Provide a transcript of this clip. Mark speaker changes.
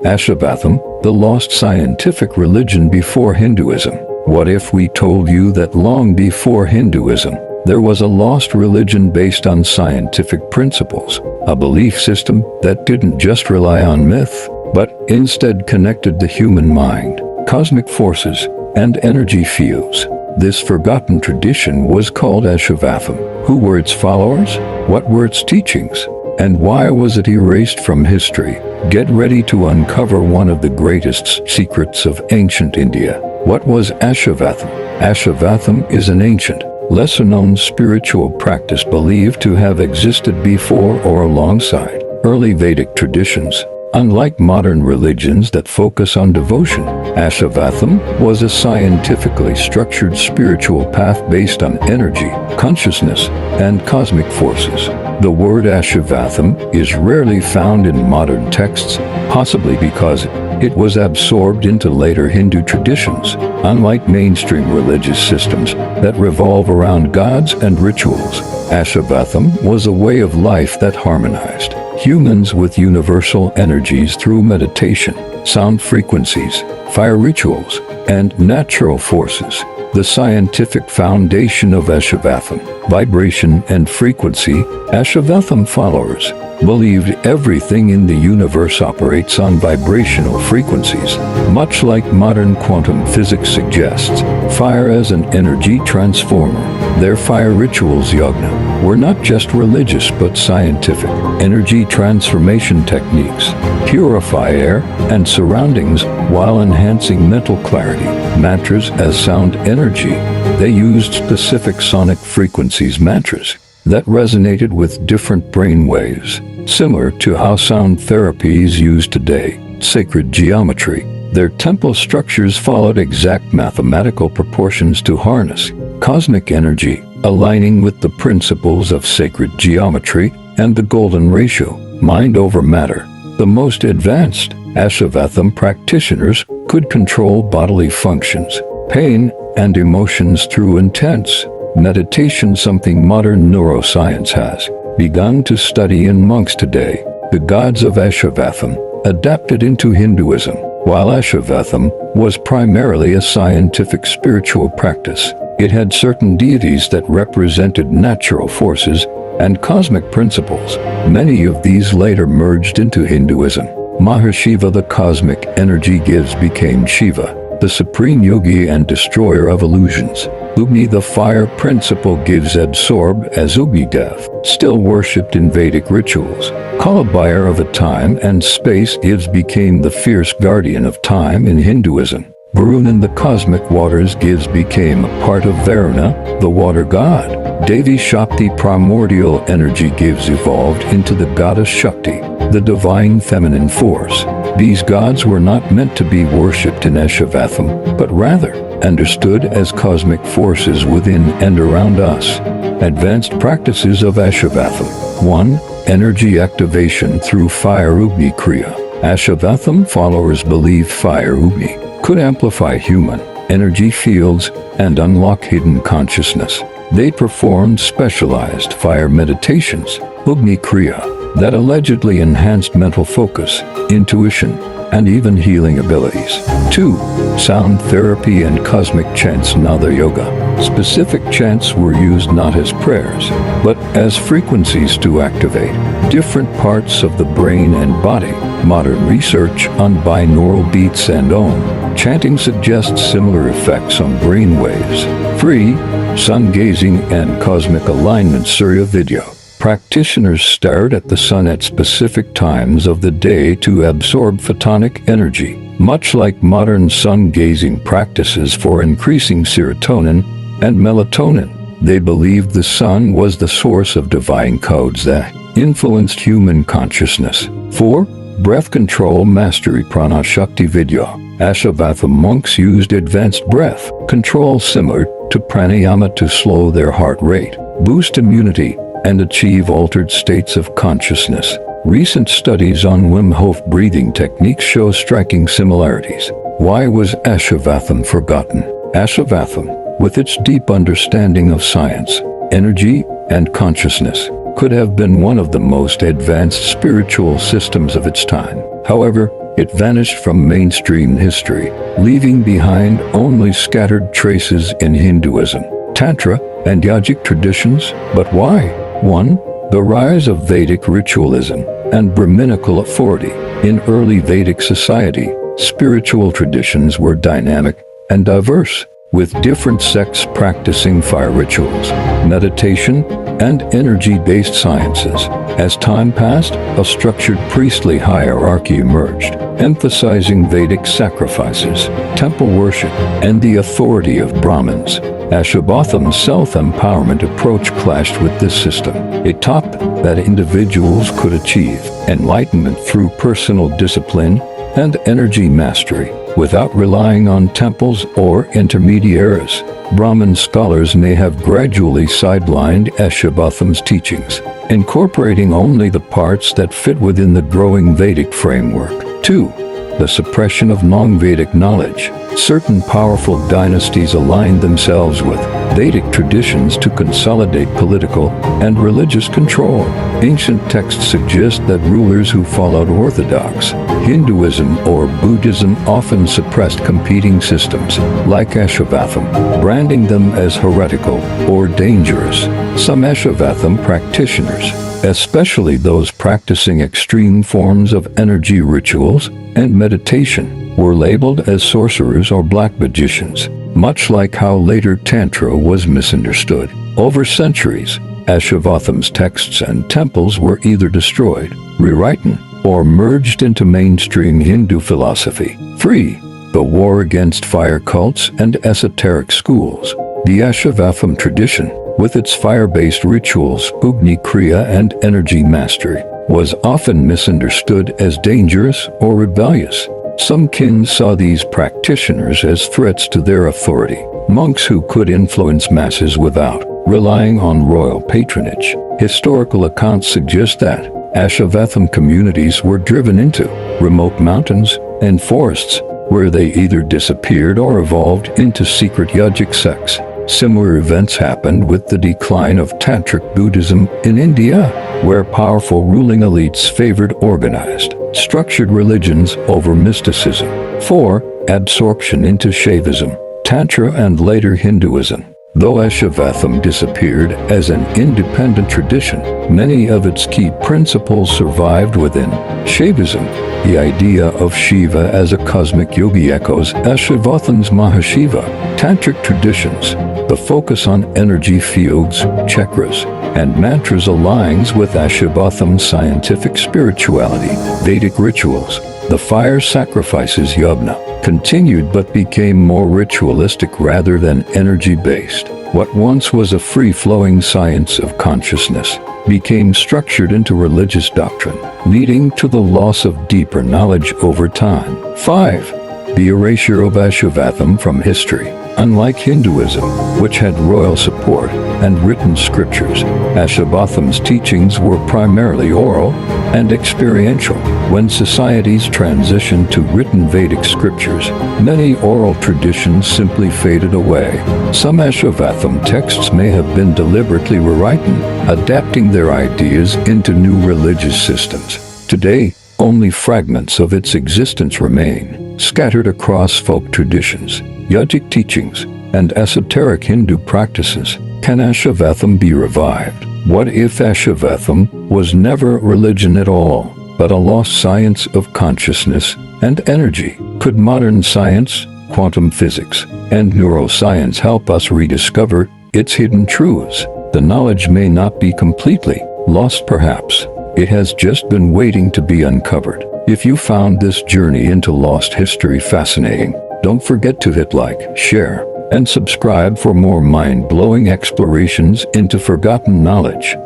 Speaker 1: Ashivatham, the lost scientific religion before Hinduism. What if we told you that long before Hinduism, there was a lost religion based on scientific principles, a belief system that didn't just rely on myth, but instead connected the human mind, cosmic forces, and energy fields? This forgotten tradition was called Ashivatham. Who were its followers? What were its teachings? And why was it erased from history? Get ready to uncover one of the greatest secrets of ancient India. What was Ashivatham? Ashivatham is an ancient, lesser-known spiritual practice believed to have existed before or alongside early Vedic traditions. Unlike modern religions that focus on devotion, Ashivatham was a scientifically structured spiritual path based on energy, consciousness, and cosmic forces. The word Ashivatham is rarely found in modern texts, possibly because it was absorbed into later Hindu traditions. Unlike mainstream religious systems that revolve around gods and rituals, Ashivatham was a way of life that harmonized humans with universal energies through meditation, sound frequencies, fire rituals, and natural forces. The scientific foundation of Ashivatham, vibration and frequency. Ashivatham followers believed everything in the universe operates on vibrational frequencies, much like modern quantum physics suggests. Fire as an energy transformer. Their fire rituals, yagna, were not just religious but scientific. Energy transformation techniques purify air and surroundings while enhancing mental clarity. Mantras as sound energy. They used specific sonic frequencies, mantras, that resonated with different brain waves, similar to how sound therapy is used today. Sacred geometry. Their temple structures followed exact mathematical proportions to harness cosmic energy, aligning with the principles of sacred geometry and the golden ratio, mind over matter. The most advanced Ashivatham practitioners could control bodily functions, pain, and emotions through intense meditation, something modern neuroscience has begun to study in monks today. The gods of Ashivatham adapted into Hinduism. While Ashivatham was primarily a scientific spiritual practice, it had certain deities that represented natural forces and cosmic principles. Many of these later merged into Hinduism. Mahashiva, the cosmic energy gives, became Shiva, the supreme yogi and destroyer of illusions. Agni, the fire principle gives, absorbed as Agnidev, still worshipped in Vedic rituals. Kalabuyer of a time and space gives became the fierce guardian of time in Hinduism. Varunan, the cosmic waters gives, became a part of Varuna, the water god. Devi Shakti, primordial energy gives, evolved into the goddess Shakti, the divine feminine force. These gods were not meant to be worshipped in Ashivatham, but rather understood as cosmic forces within and around us. Advanced practices of Ashivatham. 1. Energy activation through fire Agni Kriya. Ashivatham followers believed fire Agni could amplify human energy fields and unlock hidden consciousness. They performed specialized fire meditations, Agni Kriya, that allegedly enhanced mental focus, intuition, and even healing abilities. 2. Sound therapy and cosmic chants, Nada Yoga. Specific chants were used not as prayers, but as frequencies to activate different parts of the brain and body. Modern research on binaural beats and Om chanting suggests similar effects on brain waves. 3. Sun gazing and cosmic alignment, Surya video. Practitioners stared at the sun at specific times of the day to absorb photonic energy, much like modern sun-gazing practices for increasing serotonin and melatonin. They believed the sun was the source of divine codes that influenced human consciousness. 4. Breath control mastery, Prana Shakti Vidya. Ashivatham monks used advanced breath control similar to pranayama to slow their heart rate, boost immunity, and achieve altered states of consciousness. Recent studies on Wim Hof breathing techniques show striking similarities. Why was Ashivatham forgotten? Ashivatham, with its deep understanding of science, energy, and consciousness, could have been one of the most advanced spiritual systems of its time. However, it vanished from mainstream history, leaving behind only scattered traces in Hinduism, Tantra, and yogic traditions. But why? 1. The rise of Vedic ritualism and Brahminical authority. In early Vedic society, spiritual traditions were dynamic and diverse, with different sects practicing fire rituals, meditation, and energy-based sciences. As time passed, a structured priestly hierarchy emerged, emphasizing Vedic sacrifices, temple worship, and the authority of Brahmins. Ashivatham's self-empowerment approach clashed with this system. It taught that individuals could achieve enlightenment through personal discipline and energy mastery, without relying on temples or intermediaries. Brahmin scholars may have gradually sidelined Ashivatham's teachings, incorporating only the parts that fit within the growing Vedic framework. 2. The suppression of non-Vedic knowledge. Certain powerful dynasties aligned themselves with Vedic traditions to consolidate political and religious control. Ancient texts suggest that rulers who followed orthodox Hinduism or Buddhism often suppressed competing systems, like Ashivatham, branding them as heretical or dangerous. Some Ashivatham practitioners, especially those practicing extreme forms of energy rituals and meditation, were labeled as sorcerers or black magicians, much like how later Tantra was misunderstood. Over centuries, Ashivatham's texts and temples were either destroyed, rewritten, or merged into mainstream Hindu philosophy. 3. The war against fire cults and esoteric schools. The Ashivatham tradition, with its fire-based rituals, Agni Kriya, and energy mastery, was often misunderstood as dangerous or rebellious. Some kings saw these practitioners as threats to their authority, monks who could influence masses without relying on royal patronage. Historical accounts suggest that Ashivatham communities were driven into remote mountains and forests, where they either disappeared or evolved into secret yogic sects. Similar events happened with the decline of Tantric Buddhism in India, where powerful ruling elites favored organized, structured religions over mysticism. 4. Absorption into Shaivism, Tantra, and later Hinduism. Though Ashivatham disappeared as an independent tradition, many of its key principles survived within Shaivism. The idea of Shiva as a cosmic yogi echoes Ashivatham's Mahashiva. Tantric traditions, the focus on energy fields, chakras, and mantras aligns with Ashivatham's scientific spirituality. Vedic rituals, the fire sacrifices yajna, continued but became more ritualistic rather than energy-based. What once was a free-flowing science of consciousness became structured into religious doctrine, leading to the loss of deeper knowledge over time. 5. The erasure of Ashivatham from history. Unlike Hinduism, which had royal support and written scriptures, Ashivatham's teachings were primarily oral and experiential. When societies transitioned to written Vedic scriptures, many oral traditions simply faded away. Some Ashivatham texts may have been deliberately rewritten, adapting their ideas into new religious systems. Today, only fragments of its existence remain, scattered across folk traditions, yogic teachings, and esoteric Hindu practices. Can Ashivatham be revived? What if Ashivatham was never religion at all, but a lost science of consciousness and energy? Could modern science, quantum physics, and neuroscience help us rediscover its hidden truths? The knowledge may not be completely lost, perhaps. It has just been waiting to be uncovered. If you found this journey into lost history fascinating, don't forget to hit like, share, and subscribe for more mind-blowing explorations into forgotten knowledge.